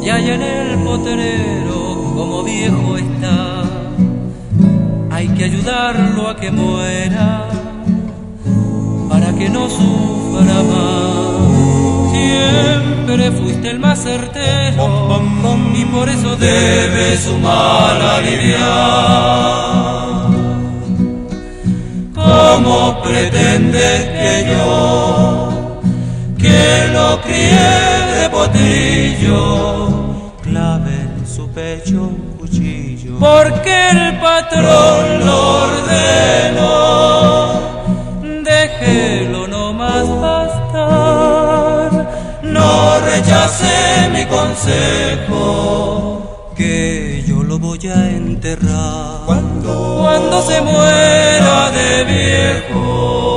Y allá en el potrero, como viejo está, hay que ayudarlo a que muera para que no sufra más. Siempre fuiste el más certero y por eso debe su mal aliviar. ¿Cómo pretendes que yo, que lo crié de potrillo, clave en su pecho un cuchillo? Porque el patrón lo ordenó. Déjelo nomás bastar, no rechace mi consejo, que yo lo voy a enterrar cuando se muera de viejo.